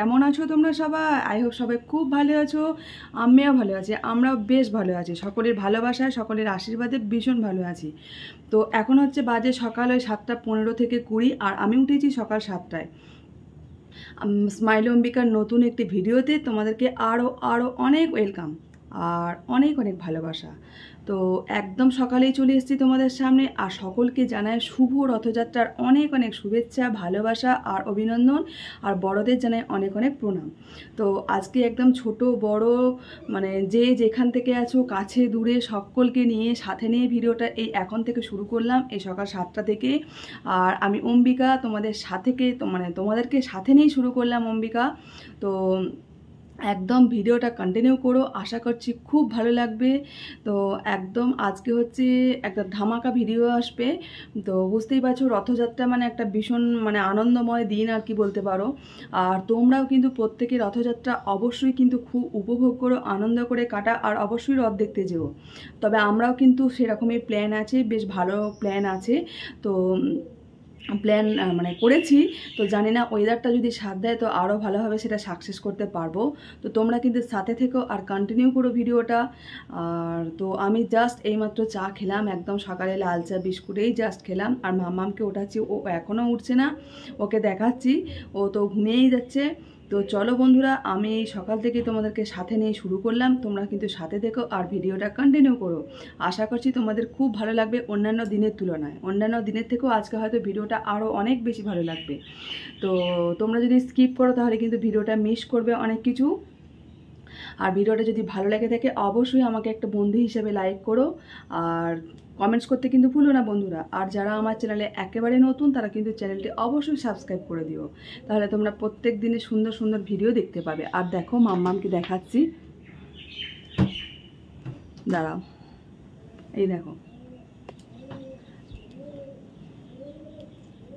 কেমন আছো তোমরা সবাই? আই হোপ সবাই খুব ভালো আছো, আমিও ভালো আছি, আমরাও বেশ ভালো আছি। সকলের ভালোবাসায়, সকলের আশীর্বাদে ভীষণ ভালো আছি। তো এখন হচ্ছে বাজে সকাল ওই 7:15 থেকে 20, আর আমি উঠেছি সকাল 7টায়। স্মাইল অম্বিকার নতুন একটি ভিডিওতে তোমাদেরকে আরও অনেক ওয়েলকাম আর অনেক অনেক ভালোবাসা। তো একদম সকালেই চলে এসেছি তোমাদের সামনে, আর সকলকে জানাই শুভ রথযাত্রার অনেক অনেক শুভেচ্ছা, ভালোবাসা আর অভিনন্দন, আর বড়দের জানাই অনেক অনেক প্রণাম। তো আজকে একদম ছোট বড় মানে যে যেখান থেকে আছো, কাছে দূরে সকলকে নিয়ে সাথে নিয়ে ভিডিওটা এই এখন থেকে শুরু করলাম, এই সকাল 7টা থেকে। আর আমি অম্বিকা তোমাদের সাথে তোমাদেরকে সাথে নিয়েই শুরু করলাম অম্বিকা। তো একদম ভিডিওটা কন্টিনিউ করো, আশা করছি খুব ভালো লাগবে। তো একদম আজকে হচ্ছে একটা ধামাকা ভিডিও আসবে। তো বুঝতেই পারছো রথযাত্রা মানে একটা ভীষণ আনন্দময় দিন আর কি বলতে পারো। আর তোমরাও কিন্তু প্রত্যেকে রথযাত্রা অবশ্যই কিন্তু খুব উপভোগ করো, আনন্দ করে কাটা, আর অবশ্যই রথ দেখতে যেও। তবে আমরাও কিন্তু সেরকমই প্ল্যান আছে, বেশ ভালো প্ল্যান আছে। তো প্ল্যান করেছি। তো জানি না ওয়েদারটা যদি সাথ দেয় তো আরও ভালোভাবে সেটা সাকসেস করতে পারবো। তো তোমরা কিন্তু সাথে থেকো আর কন্টিনিউ করো ভিডিওটা। আর তো আমি জাস্ট এইমাত্র চা খেলাম, একদম সকালে লাল চা বিস্কুটেই জাস্ট খেলাম। আর মাম্মামকে ওঠাচ্ছি, ও এখনও উঠছে না, ওকে দেখাচ্ছি, ও তো ঘুমিয়েই যাচ্ছে। তো চলো বন্ধুরা, আমি এই সকাল থেকে তোমাদেরকে সাথে নিয়ে শুরু করলাম, তোমরা কিন্তু সাথে দেখো আর ভিডিওটা কন্টিনিউ করো। আশা করছি তোমাদের খুব ভালো লাগবে অন্যান্য দিনের তুলনায়, অন্যান্য দিনের থেকেও আজকে হয়তো ভিডিওটা আরও অনেক বেশি ভালো লাগবে। তো তোমরা যদি স্কিপ করো তাহলে কিন্তু ভিডিওটা মিস করবে অনেক কিছু। আর ভিডিওটা যদি ভালো লেগে থাকে অবশ্যই আমাকে একটা বন্ধু হিসেবে লাইক করো, আর কমেন্টস করতে কিন্তু ভুলো না বন্ধুরা। আর যারা আমার চ্যানেলে একেবারে নতুন তারা কিন্তু চ্যানেলটি অবশ্যই সাবস্ক্রাইব করে দিও, তাহলে তোমরা প্রত্যেক দিনে সুন্দর সুন্দর ভিডিও দেখতে পাবে। আর দেখো মাম্মামকে দেখাচ্ছি, দাঁড়াও, এই দেখো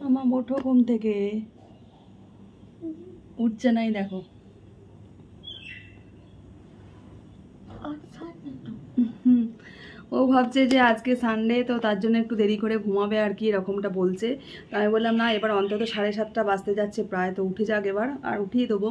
আমার ওঠো ঘুম থেকে, উঠছে নাই দেখো। ও ভাবছে যে আজকে সানডে, তো তার জন্য একটু দেরি করে ঘুমাবে আর কি, এরকমটা বলছে। তো আমি বললাম না, এবার অন্তত 7:30 বাজতে যাচ্ছে প্রায়, তো উঠে যাক এবার, আর উঠিয়ে দেবো।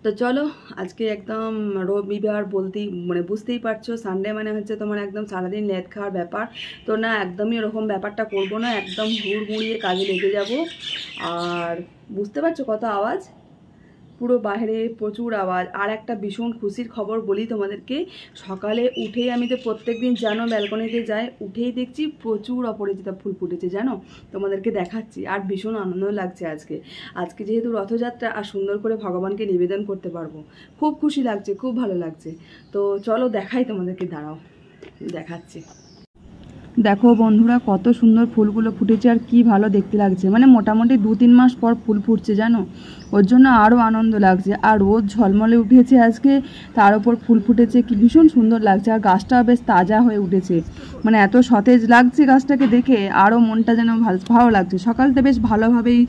তো চলো, আজকে একদম রবিবার বলতেই বুঝতেই পারছো, সানডে মানে হচ্ছে তোমার একদম সারাদিন লেট খাওয়ার ব্যাপার। তো না, একদমই ওরকম ব্যাপারটা করবো না, একদম হুড়মুড়িয়ে কাজে লেগে যাব। আর বুঝতে পারছো কত আওয়াজ, পুরো বাইরে প্রচুর আওয়াজ। আর একটা ভীষণ খুশির খবর বলি তোমাদেরকে, সকালে উঠেই আমি তো প্রত্যেক দিন জানো ব্যালকনিতে যাই, উঠেই দেখছি প্রচুর অপরাজিতা ফুল ফুটেছে জানো, তোমাদেরকে দেখাচ্ছি। আর ভীষণ আনন্দ লাগছে আজকে, আজকে যেহেতু রথযাত্রা আর সুন্দর করে ভগবানকে নিবেদন করতে পারবো, খুব খুশি লাগছে, খুব ভালো লাগছে। তো চলো দেখাই তোমাদেরকে, দাঁড়াও দেখাচ্ছি। দেখো বন্ধুরা কত সুন্দর ফুলগুলো ফুটেছে, আর কি ভালো দেখতে লাগছে, মোটামুটি 2-3 মাস পর ফুল ফুটছে জানো, ওর জন্য আরও আনন্দ লাগছে। আর রোদ ঝলমলে উঠেছে আজকে, তার উপর ফুল ফুটেছে, কি ভীষণ সুন্দর লাগছে। আর গাছটাও বেশ তাজা হয়ে উঠেছে, এত সতেজ লাগছে গাছটাকে দেখে, আরও মনটা যেন ভালো লাগছে। সকালটা বেশ ভালোভাবেই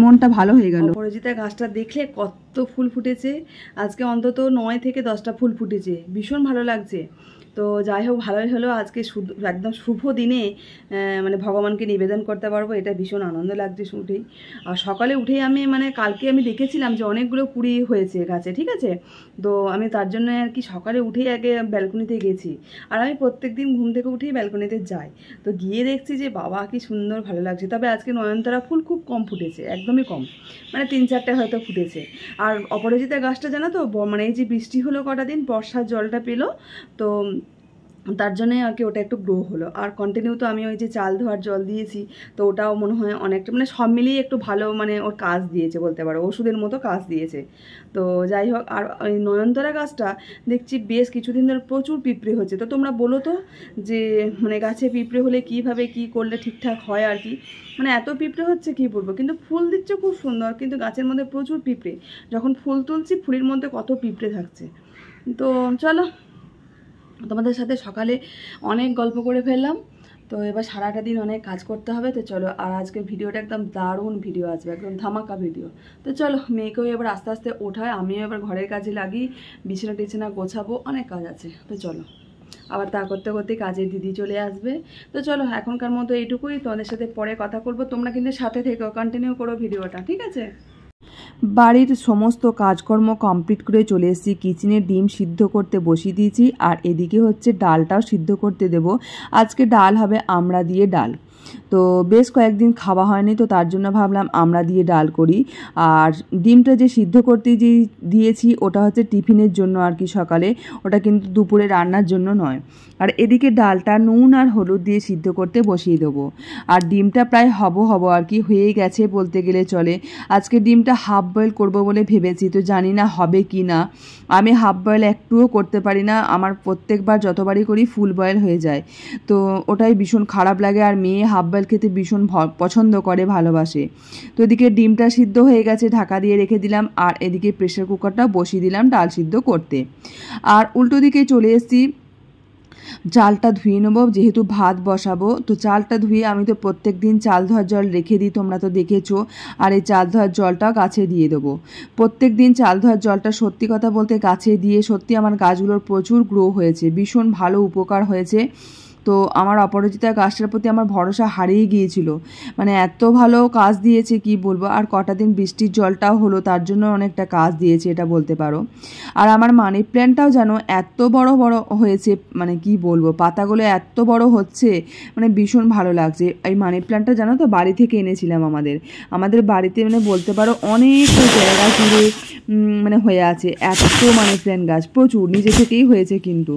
মনটা ভালো হয়ে গেল। অপরাজিতা গাছটা দেখলে কত ফুল ফুটেছে, আজকে অন্তত 9 থেকে 10টা ফুল ফুটেছে, ভীষণ ভালো লাগছে। তো যাই হোক, ভালোই হলো, আজকে একদম শুভ দিনে ভগবানকে নিবেদন করতে পারবো, এটা ভীষণ আনন্দ লাগছে উঠেই। আর সকালে উঠেই আমি কালকে আমি দেখেছিলাম যে অনেকগুলো কুড়ি হয়েছে গাছে, ঠিক আছে। তো আমি তার জন্য আর কি সকালে উঠেই আগে ব্যালকনিতে গেছি। আর আমি প্রত্যেক দিন ঘুম থেকে উঠেই ব্যালকনিতে যাই, তো গিয়ে দেখছি যে বাবা কি সুন্দর ভালো লাগছে। তবে আজকে নয়নতারা ফুল খুব কম ফুটেছে, একদমই কম, 3-4টে হয়তো ফুটেছে। আর অপরাজিতা গাছটা জানো তো, এই যে বৃষ্টি হলো কটা দিন, বর্ষার জলটা পেলো, তো তার জন্যই আর কি ওটা একটু গ্রো হলো। আর কন্টিনিউ তো আমি ওই যে চাল ধোয়ার জল দিয়েছি, তো ওটাও মনে হয় অনেকটা সব মিলিয়ে একটু ভালো ওর কাজ দিয়েছে বলতে পারো, ওষুধের মতো কাজ দিয়েছে। তো যাই হোক, আর ওই নয়নতারা গাছটা দেখছি বেশ কিছুদিন ধরে প্রচুর পিঁপড়ে হচ্ছে। তো তোমরা বলো তো যে গাছে পিঁপড়ে হলে কীভাবে কী করলে ঠিকঠাক হয় আর কি, এত পিঁপড়ে হচ্ছে কী বলবো। কিন্তু ফুল দিচ্ছে খুব সুন্দর, কিন্তু গাছের মধ্যে প্রচুর পিঁপড়ে, যখন ফুল তুলছি ফুলের মধ্যে কত পিঁপড়ে থাকছে। তো চলো, তোমাদের সাথে সকালে অনেক গল্প করে ফেললাম, তো এবার সারাটা দিন অনেক কাজ করতে হবে। তো চলো, আর আজকের ভিডিওটা একদম দারুণ ভিডিও আসবে, একদম ধামাকা ভিডিও। তো চলো, মেয়েকেও এবার আস্তে আস্তে ওঠায়, আমিও এবার ঘরের কাজে লাগি, বিছানা টিছানা গোছাবো, অনেক কাজ আছে। তো চলো, আবার তা করতে করতে কাজের দিদি চলে আসবে। তো চলো, এখনকার মতো এইটুকুই, তোমাদের সাথে পরে কথা বলবো, তোমরা কিন্তু সাথে থেকো, কন্টিনিউ করো ভিডিওটা, ঠিক আছে। বাড়ির সমস্ত কাজকর্ম কমপ্লিট করে চলে এসেছি, কিচেনে ডিম সিদ্ধ করতে বসিয়ে দিয়েছি, আর এদিকে হচ্ছে ডালটাও সিদ্ধ করতে দেব। আজকে ডাল হবে আমড়া দিয়ে ডাল। তো বেশ কয়েকদিন খাওয়া হয়নি, তো তার জন্য ভাবলাম আমড়া দিয়ে ডাল করি। আর ডিমটা যে সিদ্ধ করতে যে দিয়েছি ওটা হচ্ছে টিফিনের জন্য আর কি সকালে, ওটা কিন্তু দুপুরে রান্নার জন্য নয়। আর এদিকে ডালটা নুন আর হলুদ দিয়ে সিদ্ধ করতে বসিয়ে দেবো। আর ডিমটা প্রায় হব আর কি হয়েই গেছে বলতে গেলে চলে। আজকে ডিমটা হাফ বয়েল করবো বলে ভেবেছি, তো জানি না হবে কি না। আমি হাফ বয়েল একটুও করতে পারি না, আমার প্রত্যেকবার যতবারই করি ফুল বয়েল হয়ে যায়, তো ওটাই ভীষণ খারাপ লাগে। আর মেয়ে হাফ বয়েল খেতে ভীষণ পছন্দ করে, ভালোবাসে। তো এদিকে ডিমটা সিদ্ধ হয়ে গেছে, ঢাকা দিয়ে রেখে দিলাম। আর এদিকে প্রেসার কুকারটা বসিয়ে দিলাম ডাল সিদ্ধ করতে। আর উল্টো দিকে চলে এসেছি, চালটা ধুয়ে নেবো, যেহেতু ভাত বসাবো। তো চালটা ধুয়ে আমি তো প্রত্যেক দিন চাল ধোয়ার জল রেখে দিই, তোমরা তো দেখেছো। আর এই চাল ধোয়ার জলটা গাছে দিয়ে দেবো প্রত্যেক দিন। চাল ধোয়ার জলটা সত্যি কথা বলতে গাছে দিয়ে সত্যি আমার গাছগুলোর প্রচুর গ্রো হয়েছে, ভীষণ ভালো উপকার হয়েছে। তো আমার অপরাজিতা গাছটার প্রতি আমার ভরসা হারিয়ে গিয়েছিল, মানে এত ভালো কাজ দিয়েছে কি বলবো। আর কটা দিন বৃষ্টির জলটাও হলো, তার জন্য অনেকটা কাজ দিয়েছে এটা বলতে পারো। আর আমার মানি প্ল্যান্টটাও যেন এত বড় হয়েছে, মানে কি বলবো, পাতাগুলো এত বড় হচ্ছে, মানে ভীষণ ভালো লাগছে। এই মানি প্ল্যান্টটা জানো তো বাড়ি থেকে এনেছিলাম আমাদের বাড়িতে, মানে বলতে পারো অনেক জায়গা জুড়ে মানে হয়ে আছে এত মানি প্ল্যান্ট গাছ, প্রচুর নিজে থেকেই হয়েছে কিন্তু।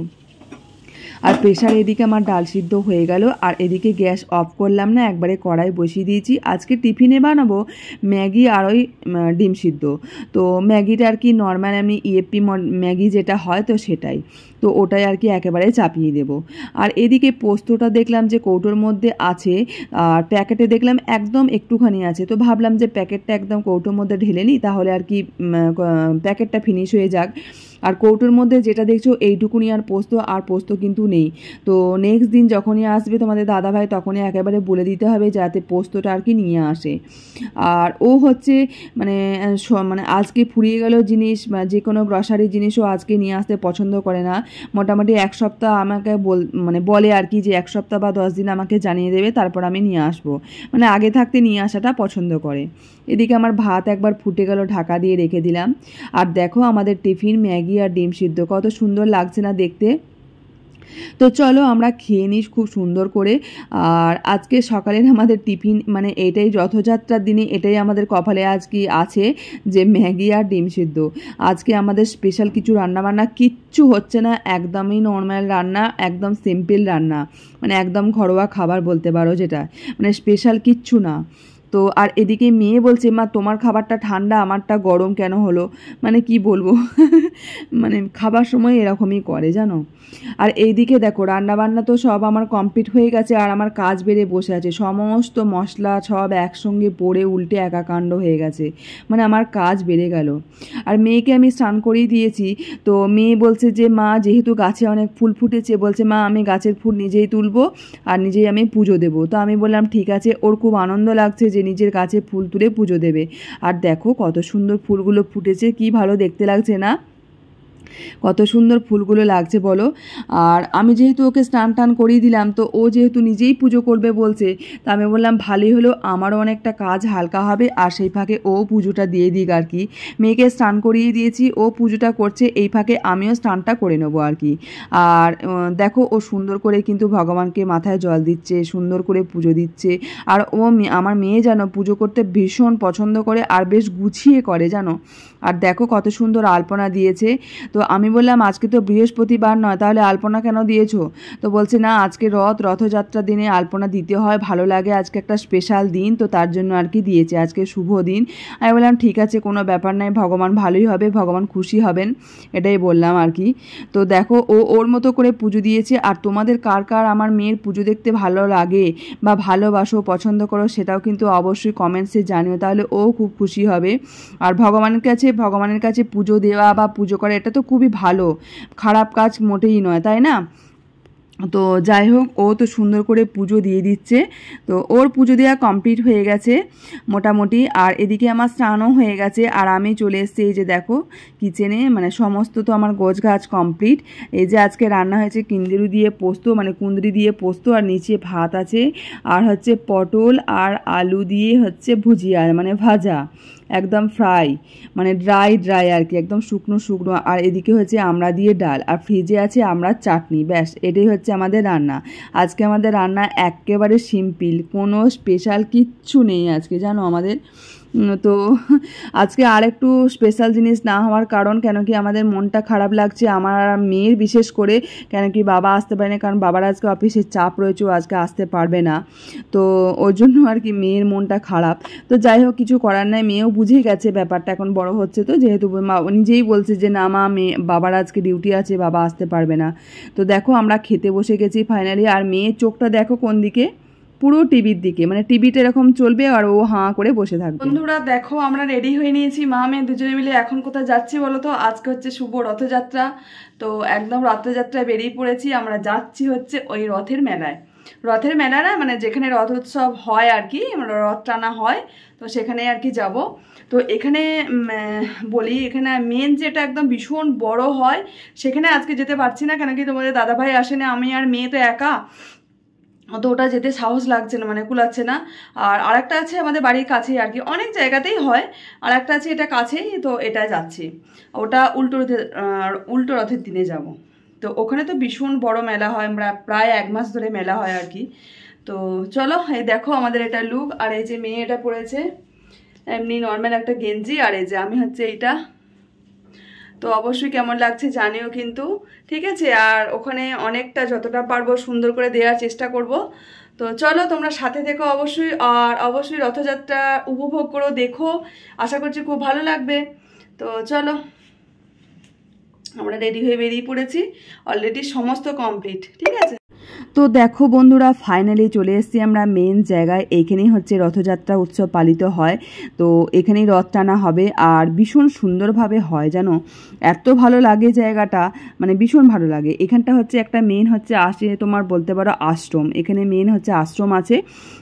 আর প্রেশার এদিকে আমার ডাল সিদ্ধ হয়ে গেল। আর এদিকে গ্যাস অফ করলাম না, একবারে কড়াই বসিয়ে দিয়েছি। আজকে টিফিনে বানাবো ম্যাগি আর ওই ডিম সিদ্ধ। তো ম্যাগিটা আর কি নর্মাল এমনি ইএপি ম্যাগি যেটা হয়, তো সেটাই, তো ওটাই আর কি একেবারে চাপিয়ে দেব। আর এদিকে পোস্তটা দেখলাম যে কৌটোর মধ্যে আছে, আর প্যাকেটে দেখলাম একদম একটুখানি আছে। তো ভাবলাম যে প্যাকেটটা একদম কৌটোর মধ্যে ঢেলে নিই, তাহলে আর কি প্যাকেটটা ফিনিশ হয়ে যাক। আর কৌটোর মধ্যে যেটা দেখছো এইটুকুনি আর পোস্ত কিন্তু নেই। তো নেক্সট দিন যখনই আসবে তোমাদের দাদাভাই, তখনই একেবারে বলে দিতে হবে যাতে পোস্তটা আর কি নিয়ে আসে। আর ও হচ্ছে মানে মানে আজকে ফুরিয়ে গেল জিনিস বা যে কোনো গ্রসারি জিনিসও আজকে নিয়ে আসতে পছন্দ করে না। মোটামুটি এক সপ্তাহ আমাকে বলে আর কি, যে এক সপ্তাহ বা 10 দিন আমাকে জানিয়ে দেবে, তারপর আমি নিয়ে আসবো, মানে আগে থাকতে নিয়ে আসাটা পছন্দ করে। এদিকে আমার ভাত একবার ফুটে গেল, ঢাকা দিয়ে রেখে দিলাম। আর দেখো আমাদের টিফিন ম্যাগি আর ডিম সিদ্ধ, কত সুন্দর লাগছে না দেখতে। তো চলো আমরা খেয়ে নিই খুব সুন্দর করে। আর আজকে সকালের আমাদের টিফিন মানে এটাই, রথযাত্রার দিনে এটাই আমাদের কপালে আজকে আছে, যে ম্যাগি আর ডিম সিদ্ধ। আজকে আমাদের স্পেশাল কিছু রান্নাবান্না কিচ্ছু হচ্ছে না, একদমই নর্মাল রান্না, একদম সিম্পল রান্না, মানে একদম ঘরোয়া খাবার বলতে পারো, যেটা মানে স্পেশাল কিচ্ছু না। তো আর এদিকে মেয়ে বলছে, মা তোমার খাবারটা ঠান্ডা, আমারটা গরম কেন হলো, মানে কি বলবো মানে খাবার সময় এরকমই করে জানো। আর এইদিকে দেখো রান্নাবান্না তো সব আমার কমপ্লিট হয়ে গেছে, আর আমার কাজ বেড়ে বসে আছে, সমস্ত মশলা সব একসঙ্গে পড়ে উল্টে একাকাণ্ড হয়ে গেছে, মানে আমার কাজ বেড়ে গেল। আর মেয়েকে আমি স্নান করিয়ে দিয়েছি। তো মেয়ে বলছে যে মা যেহেতু গাছে অনেক ফুল ফুটেছে, বলছে মা আমি গাছের ফুল নিজেই তুলবো আর নিজেই আমি পুজো দেবো। তো আমি বললাম ঠিক আছে, ওর খুব আনন্দ লাগছে যে নিজের গাছে ফুল তুলে পুজো দেবে। আর দেখো কত সুন্দর ফুলগুলো ফুটেছে, কি ভালো দেখতে লাগছে না, কত সুন্দর ফুলগুলো লাগছে বলো। আর আমি যেহেতু ওকে স্নান টান করিয়ে দিলাম, তো ও যেহেতু নিজেই পুজো করবে বলছে, তা আমি বললাম ভালোই হলো, আমারও অনেকটা কাজ হালকা হবে, আর সেই ফাঁকে ও পুজোটা দিয়ে দিক আর কি। মেয়েকে স্নান করিয়ে দিয়েছি, ও পুজোটা করছে, এই ফাঁকে আমিও স্নানটা করে নেবো আর কি। আর দেখো ও সুন্দর করে কিন্তু ভগবানকে মাথায় জল দিচ্ছে, সুন্দর করে পুজো দিচ্ছে। আর ও আমার মেয়ে যেন পুজো করতে ভীষণ পছন্দ করে, আর বেশ গুছিয়ে করে জানো। আর দেখো কত সুন্দর আলপনা দিয়েছে। তো আমি বললাম আজকে তো বৃহস্পতিবার নয়, তাহলে আলপনা কেন দিয়েছো? তো বলছে না আজকে রথযাত্রার দিনে আলপনা দিতে হয়, ভালো লাগে, আজকে একটা স্পেশাল দিন, তো তার জন্য আর কি দিয়েছে, আজকে শুভ দিন। আমি বললাম ঠিক আছে, কোনো ব্যাপার নাই, ভগবান ভালোই হবে, ভগবান খুশি হবেন, এটাই বললাম আর কি। তো দেখো ও ওর মতো করে পুজো দিয়েছে। আর তোমাদের কার কার আমার মেয়ের পুজো দেখতে ভালো লাগে বা ভালোবাসো, পছন্দ করো, সেটাও কিন্তু অবশ্যই কমেন্টসে জানিও, তাহলে ও খুব খুশি হবে। আর ভগবানের কাছে পুজো দেওয়া বা পুজো করা এটা তো খুবই ভালো, খারাপ কাজ মোটেই নয়, তাই না? তো যাই হোক, ও তো সুন্দর করে পুজো দিয়ে দিচ্ছে। তো ওর পুজো দেওয়া কমপ্লিট হয়ে গেছে মোটামুটি। আর এদিকে আমার স্নানও হয়ে গেছে, আর আমি চলে এসেছি এই যে দেখো কিচেনে, মানে সমস্ত তো আমার গোছগাছ কমপ্লিট। এই যে আজকে রান্না হয়েছে কুঁদরি দিয়ে পোস্ত, আর নিচে ভাত আছে, আর হচ্ছে পটল আর আলু দিয়ে হচ্ছে ভুজিয়া মানে ভাজা, একদম ফ্রাই, মানে ড্রাই ড্রাই আর কি, একদম শুকনো শুকনো। আর এদিকে হচ্ছে আমড়া দিয়ে ডাল, আর ফ্রিজে আছে আমড়ার চাটনি। ব্যাস, এটাই হচ্ছে আমাদের রান্না। আজকে আমাদের রান্না একেবারে সিম্পল, কোনো স্পেশাল কিচ্ছু নেই আজকে, জানো আমাদের। তো আজকে আর একটু স্পেশাল জিনিস না হওয়ার কারণ, কেন কি আমাদের মনটা খারাপ লাগছে, আমার মেয়ের বিশেষ করে, কেন কি বাবা আসতে পারে না, কারণ বাবার আজকে অফিসের চাপ রয়েছে, ও আজকে আসতে পারবে না। তো ওর জন্য আর কি মেয়ের মনটা খারাপ। তো যাই হোক, কিছু করার নাই, মেয়েও বুঝে গেছে ব্যাপারটা, এখন বড় হচ্ছে তো, যেহেতু নিজেই বলছে যে না মা, মেয়ে বাবার আজকে ডিউটি আছে, বাবা আসতে পারবে না। তো দেখো আমরা খেতে বসে গেছি ফাইনালি, আর মেয়ের চোখটা দেখো কোন দিকে, পুরো টিভির দিকে, মানে টিভিটা এরকম চলবে আর ও হাঁ করে বসে থাকবে। বন্ধুরা দেখো, আমরা রেডি হয়ে নিয়েছি, মা মেয়ে দুজনে মিলে। এখন কোথায় যাচ্ছি বলো তো? আজকে হচ্ছে শুভ রথযাত্রা, তো একদম রথযাত্রায় বেরিয়ে পড়েছি। আমরা যাচ্ছি হচ্ছে ওই রথের মেলায়। রথের মেলা না, মানে যেখানে রথ উৎসব হয় আর কি, রথ টানা হয়, তো সেখানে আর কি যাব। তো এখানে বলি, এখানে মেন যেটা একদম ভীষণ বড় হয়, সেখানে আজকে যেতে পারছি না, কেন কি তোমাদের দাদাভাই আসে না, আমি আর মেয়ে তো একা, তো ওটা যেতে সাহস লাগছে না, মানে কুলাচ্ছে না। আর আরেকটা আছে আমাদের বাড়ির কাছেই আর কি, অনেক জায়গাতেই হয়, আর একটা আছে এটা কাছেই, তো এটা যাচ্ছি। ওটা উল্টো রথের দিনে যাব। তো ওখানে তো ভীষণ বড় মেলা হয়, আমরা প্রায় 1 মাস ধরে মেলা হয় আর কি। তো চলো, এই দেখো আমাদের এটা লুক, আর এই যে মেয়ে এটা পরেছে এমনি নর্মাল একটা গেঞ্জি, আর এই যে আমি হচ্ছে এইটা। তো অবশ্যই কেমন লাগছে জানিও কিন্তু, ঠিক আছে। আর ওখানে অনেকটা যতটা পারবো সুন্দর করে দেওয়ার চেষ্টা করব। তো চলো তোমরা সাথে থেকো অবশ্যই, আর অবশ্যই রথযাত্রা উপভোগ করো, দেখো, আশা করছি খুব ভালো লাগবে। তো চলো, আমরা রেডি হয়ে বেরিয়ে পড়েছি, অলরেডি সমস্ত কমপ্লিট, ঠিক আছে। তো দেখো বন্ধুরা, ফাইনালি চলে এসেছি আমরা মেন জায়গায়। এইখানেই হচ্ছে রথযাত্রা উৎসব পালিত হয়, তো এখানেই রথ টানা হবে, আর ভীষণ সুন্দরভাবে হয় জানো, এত ভালো লাগে জায়গাটা, মানে ভীষণ ভালো লাগে। এখানটা হচ্ছে একটা মেন হচ্ছে আসে তোমার বলতে পারো আশ্রম, এখানে মেন হচ্ছে আশ্রম আছে,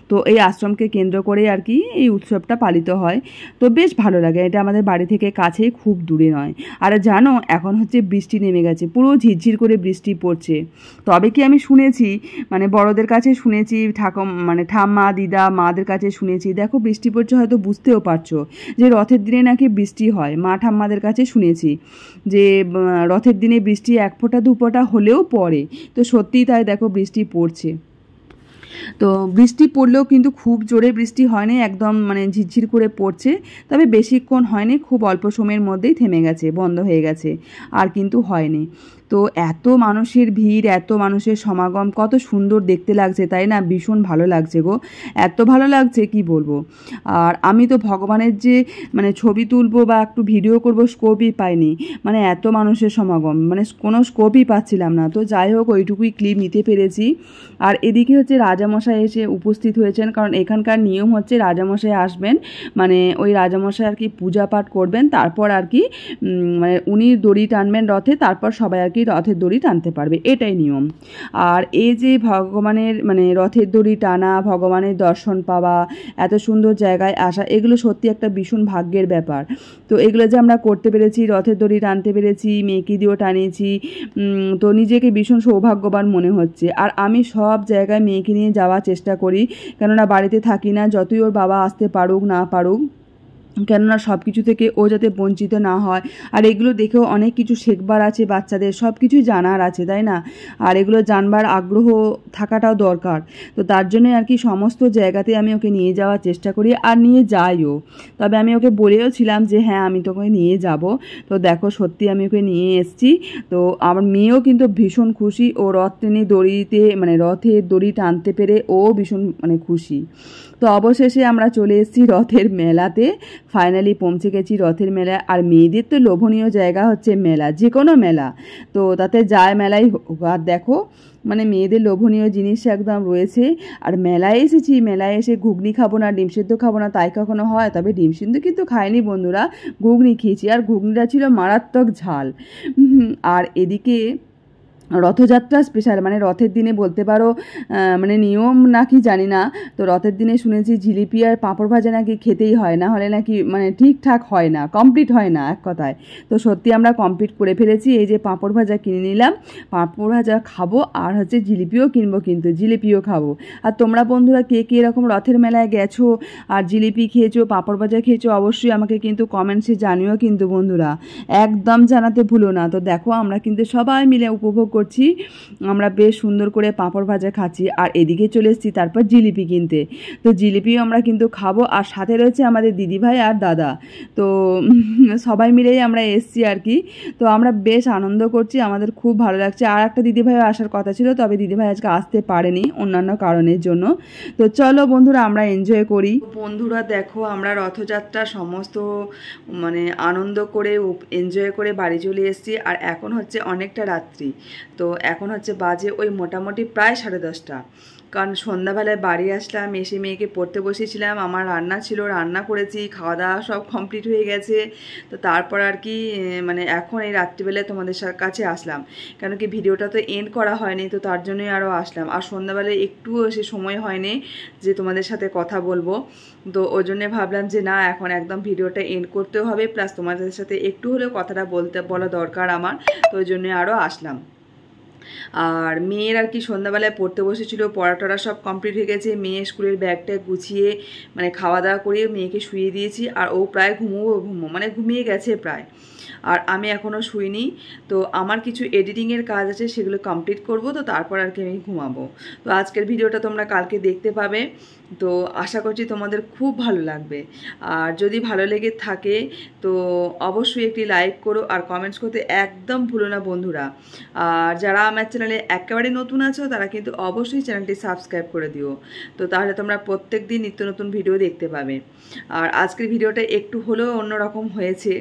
তো এই আশ্রমকে কেন্দ্র করে আর কি এই উৎসবটা পালিত হয়। তো বেশ ভালো লাগে, এটা আমাদের বাড়ি থেকে কাছেই, খুব দূরে নয়। আর জানো এখন হচ্ছে বৃষ্টি নেমে গেছে, পুরো ঝিরঝির করে বৃষ্টি পড়ছে। তবে কি আমি শুনেছি, মানে বড়দের কাছে শুনেছি, মানে ঠাম্মা দিদা মাদের কাছে শুনেছি, দেখো বৃষ্টি পড়ছে, হয়তো বুঝতেও পারছো যে রথের দিনে নাকি বৃষ্টি হয়, মা ঠাম্মাদের কাছে শুনেছি যে রথের দিনে বৃষ্টি 1 ফোঁটা 2 ফোঁটা হলেও পড়ে। তো সত্যিই তাই, দেখো বৃষ্টি পড়ছে। তো বৃষ্টি পড়লেও কিন্তু খুব জোরে বৃষ্টি হয়নি, একদম মানে ঝিরঝির করে পড়ছে, তবে বেশিক্ষণ হয়নি, খুব অল্প সময়ের মধ্যেই থেমে গেছে, বন্ধ হয়ে গেছে, আর কিন্তু হয়নি। তো এত মানুষের ভিড়, এত মানুষের সমাগম, কত সুন্দর দেখতে লাগছে তাই না, ভীষণ ভালো লাগছে গো, এত ভালো লাগছে কি বলবো। আর আমি তো ভগবানের যে মানে ছবি তুলবো বা একটু ভিডিও করব স্কোপই পাইনি, মানে এত মানুষের সমাগম, মানে কোনো স্কোপই পাচ্ছিলাম না। তো যাই হোক, ওইটুকুই ক্লিপ নিতে পেরেছি। আর এদিকে হচ্ছে রাজামশাই এসে উপস্থিত হয়েছেন, কারণ এখানকার নিয়ম হচ্ছে রাজামশাই আসবেন, মানে ওই রাজামশাই আর কি পূজা পাঠ করবেন, তারপর আর কি মানে উনি দড়ি টানবেন রথে, তারপর সবাই আর কি রথের দড়ি টানতে পারবে, এটাই নিয়ম। আর এই যে ভগবানের মানে রথের দড়ি টানা, ভগবানের দর্শন পাওয়া, এত সুন্দর জায়গায় আসা, এগুলো সত্যি একটা ভীষণ ভাগ্যের ব্যাপার। তো এগুলো যে আমরা করতে পেরেছি, রথের দড়ি টানতে পেরেছি, মেয়েকে দিয়েও টানিয়েছি, তো নিজেকে ভীষণ সৌভাগ্যবান মনে হচ্ছে। আর আমি সব জায়গায় মেয়েকে নিয়ে যাওয়ার চেষ্টা করি, কেননা বাড়িতে থাকি না, যতই ওর বাবা আসতে পারুক না পারুক, কেননা সব কিছু থেকে ও যাতে বঞ্চিত না হয়। আর এগুলো দেখেও অনেক কিছু শেখবার আছে, বাচ্চাদের সব কিছুই জানার আছে তাই না, আর এগুলো জানবার আগ্রহ থাকাটাও দরকার। তো তার জন্যই আর কি সমস্ত জায়গাতে আমি ওকে নিয়ে যাওয়ার চেষ্টা করি, আর নিয়ে যাইও। তবে আমি ওকে বলেও ছিলাম যে হ্যাঁ আমি তোকে নিয়ে যাব। তো দেখো সত্যি আমি ওকে নিয়ে এসেছি। তো আমার মেয়েও কিন্তু ভীষণ খুশি, ও রথ টেনে দড়িতে মানে রথের দড়ি টানতে পেরে ও ভীষণ মানে খুশি। তো অবশেষে আমরা চলে এসেছি রথের মেলাতে, ফাইনালি পৌঁছে গেছি রথের মেলায়। আর মেয়েদের তো লোভনীয় জায়গা হচ্ছে মেলা, যে কোনো মেলা, তো তাতে যায় মেলাই হোক। আর দেখো মানে মেয়েদের লোভনীয় জিনিস একদম রয়েছে। আর মেলায় এসেছি, মেলায় এসে ঘুগনি খাবো না, ডিম সিদ্ধ খাবো না, তাই কখনো হয়? তবে ডিম সিদ্ধ কিন্তু খাইনি বন্ধুরা, ঘুগনি খেয়েছি, আর ঘুগনিটা ছিল মারাত্মক ঝাল। আর এদিকে রথযাত্রা স্পেশাল, মানে রথের দিনে বলতে পারো মানে নিয়ম নাকি জানি না, তো রথের দিনে শুনেছি জিলিপি আর পাঁপড় ভাজা নাকি খেতেই হয়, না হলে নাকি মানে ঠিকঠাক হয় না, কমপ্লিট হয় না এক কথায়। তো সত্যি আমরা কমপ্লিট করে ফেলেছি। এই যে পাঁপড় ভাজা কিনে নিলাম, পাঁপড় ভাজা খাবো আর হচ্ছে জিলিপিও কিনবো, কিন্তু জিলিপিও খাবো। আর তোমরা বন্ধুরা কে কে এরকম রথের মেলায় গেছো আর জিলিপি খেয়েছো, পাঁপড় ভাজা খেয়েছো, অবশ্যই আমাকে কিন্তু কমেন্টসে জানিও কিন্তু বন্ধুরা, একদম জানাতে ভুলো না। তো দেখো আমরা কিন্তু সবাই মিলে উপভোগ করছি, আমরা বেশ সুন্দর করে পাঁপড় ভাজা খাচ্ছি আর এদিকে চলে এসেছি তারপর জিলিপি কিনতে। তো জিলিপিও আমরা কিন্তু খাবো, আর সাথে রয়েছে আমাদের দিদিভাই আর দাদা। তো সবাই মিলেই আমরা এসছি আর কি। তো আমরা বেশ আনন্দ করছি, আমাদের খুব ভালো লাগছে। আর একটা দিদিভাইও আসার কথা ছিল, তবে দিদিভাই আজকে আসতে পারেনি অন্যান্য কারণের জন্য। তো চলো বন্ধুরা আমরা এনজয় করি। বন্ধুরা দেখো আমরা রথযাত্রা সমস্ত মানে আনন্দ করে এনজয় করে বাড়ি চলে এসেছি, আর এখন হচ্ছে অনেকটা রাত্রি। তো এখন হচ্ছে বাজে ওই মোটামুটি প্রায় 10:30, কারণ সন্ধ্যাবেলায় বাড়ি আসলাম, এসে মেয়েকে পড়তে বসেছিলাম, আমার রান্না ছিল, রান্না করেছি, খাওয়া দাওয়া সব কমপ্লিট হয়ে গেছে। তো তারপর আর কি মানে এখন এই রাত্রিবেলায় তোমাদের কাছে আসলাম, কেন কি ভিডিওটা তো এন্ড করা হয়নি, তো তার জন্যই আরও আসলাম। আর সন্ধ্যাবেলায় একটুও সে সময় হয়নি যে তোমাদের সাথে কথা বলবো, তো ওই জন্যে ভাবলাম যে না এখন একদম ভিডিওটা এন্ড করতেও হবে, প্লাস তোমাদের সাথে একটু হলেও কথাটা বলা দরকার আমার, তো ওই জন্যে আরও আসলাম। আর মেয়ের আর কি সন্ধ্যাবেলায় পড়তে বসেছিল, পড়াটরা সব কমপ্লিট হয়ে গেছে, মেয়ে স্কুলের ব্যাগটা গুছিয়ে মানে খাওয়া দাওয়া করে মেয়েকে শুইয়ে দিয়েছি, আর ও প্রায় মানে ঘুমিয়ে গেছে প্রায়। আর আমি এখনও শুইনি, তো আমার কিছু এডিটিংয়ের কাজ আছে, সেগুলো কমপ্লিট করব, তো তারপর আর কি আমি ঘুমাবো। তো আজকের ভিডিওটা তোমরা কালকে দেখতে পাবে, তো আশা করছি তোমাদের খুব ভালো লাগবে। আর যদি ভালো লেগে থাকে তো অবশ্যই একটি লাইক করো, আর কমেন্টস করতে একদম ভুলো না বন্ধুরা। আর যারা আমার চ্যানেলে একেবারে নতুন আছো তারা কিন্তু অবশ্যই চ্যানেলটি সাবস্ক্রাইব করে দিও, তো তাহলে তোমরা প্রত্যেক দিন নিত্য নতুন ভিডিও দেখতে পাবে। আর আজকের ভিডিওটা একটু হলেও অন্যরকম হয়েছে,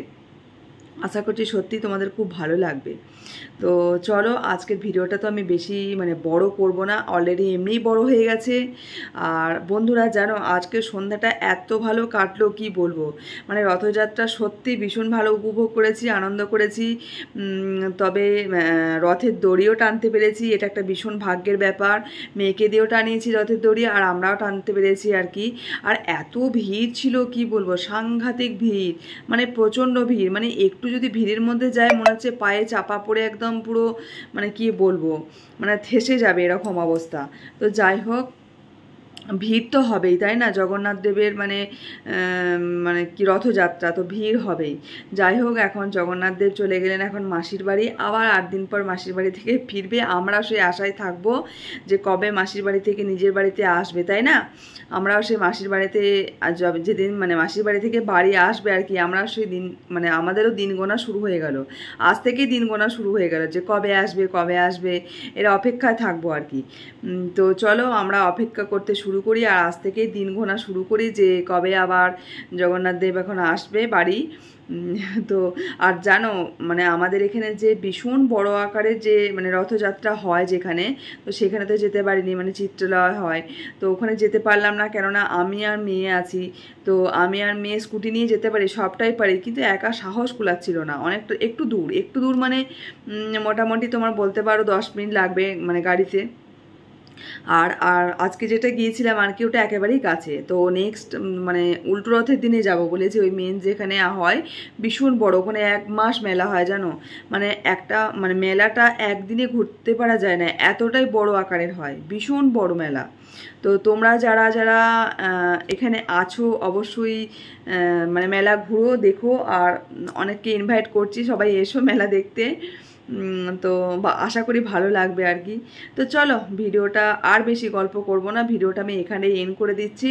আশা করছি সত্যি তোমাদের খুব ভালো লাগবে। তো চলো আজকের ভিডিওটা তো আমি বেশি মানে বড় করব না, অলরেডি এমনিই বড় হয়ে গেছে। আর বন্ধুরা জানো আজকের সন্ধ্যাটা এত ভালো কাটলো কি বলবো, মানে রথযাত্রা সত্যি ভীষণ ভালো উপভোগ করেছি, আনন্দ করেছি। তবে রথের দড়িও টানতে পেরেছি, এটা একটা ভীষণ ভাগ্যের ব্যাপার। মেয়েকে দিয়েও টানিয়েছি রথের দড়ি, আর আমরাও টানতে পেরেছি আর কি। আর এত ভিড় ছিল কি বলবো, সাংঘাতিক ভিড়, মানে প্রচণ্ড ভিড়, মানে একটু যদি ভিড়ের মধ্যে যায় মনে হচ্ছে পায়ে চাপা পড়ে একদম পুরো মানে কি বলবো মানে থেসে যাবে এরকম অবস্থা। তো যাই হোক ভিড় তো হবেই তাই না, জগন্নাথ দেবের মানে মানে কি রথযাত্রা, তো ভিড় হবেই। যাই হোক এখন জগন্নাথ দেব চলে গেলেন এখন মাসির বাড়ি, আবার 8 দিন পর মাসির বাড়ি থেকে ফিরবে। আমরা সেই আশায় থাকবো যে কবে মাসির বাড়ি থেকে নিজের বাড়িতে আসবে, তাই না। আমরাও সেই মাসির বাড়িতে যেদিন মানে মাসির বাড়ি থেকে বাড়ি আসবে আর কি, আমরা সেই দিন মানে আমাদেরও দিন গোনা শুরু হয়ে গেল, আজ থেকেই দিন গোনা শুরু হয়ে গেল যে কবে আসবে কবে আসবে, এরা অপেক্ষায় থাকবো আর কি। তো চলো আমরা অপেক্ষা করতে শুরু করি, আর আজ থেকেই দিন গোনা শুরু করি যে কবে আবার জগন্নাথ দেব এখন আসবে বাড়ি। তো আর জানো মানে আমাদের এখানে যে ভীষণ বড় আকারের যে মানে রথযাত্রা হয় যেখানে, তো সেখানে তো যেতে পারিনি, মানে চিত্রালয় হয়, তো ওখানে যেতে পারলাম না, কেননা আমি আর মেয়ে আছি। তো আমি আর মেয়ে স্কুটি নিয়ে যেতে পারি, সবটাই পারি, কিন্তু একা সাহস কুলাচ্ছিল না, অনেকটা একটু দূর মানে মোটামুটি তোমার বলতে পারো 10 মিনিট লাগবে মানে গাড়িতে। আর আর আজকে যেটা গিয়েছিলাম আর কি ওটা একেবারেই কাছে, তো নেক্সট মানে উল্টো রথের দিনে যাব বলেছি, ওই মেন যেখানে হয় ভীষণ বড়, ওখানে 1 মাস মেলা হয় জানো, মানে একটা মানে মেলাটা একদিনে ঘুরতে পারা যায় না, এতটাই বড় আকারের হয়, ভীষণ বড় মেলা। তো তোমরা যারা যারা এখানে আছো অবশ্যই মানে মেলা ঘুরো দেখো, আর অনেককে ইনভাইট করছি সবাই এসো মেলা দেখতে। তো আশা করি ভালো লাগবে আর কি। তো চলো ভিডিওটা আর বেশি গল্প করব না, ভিডিওটা আমি এখানেই এন্ড করে দিচ্ছি।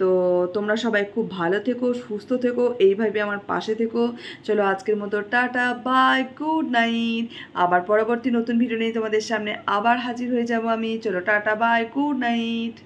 তো তোমরা সবাই খুব ভালো থেকো, সুস্থ থেকো, এইভাবে আমার পাশে থেকো। চলো আজকের মতো টাটা বাই গুড নাইট, আবার পরবর্তী নতুন ভিডিও নিয়ে তোমাদের সামনে আবার হাজির হয়ে যাব আমি। চলো টাটা বাই গুড নাইট।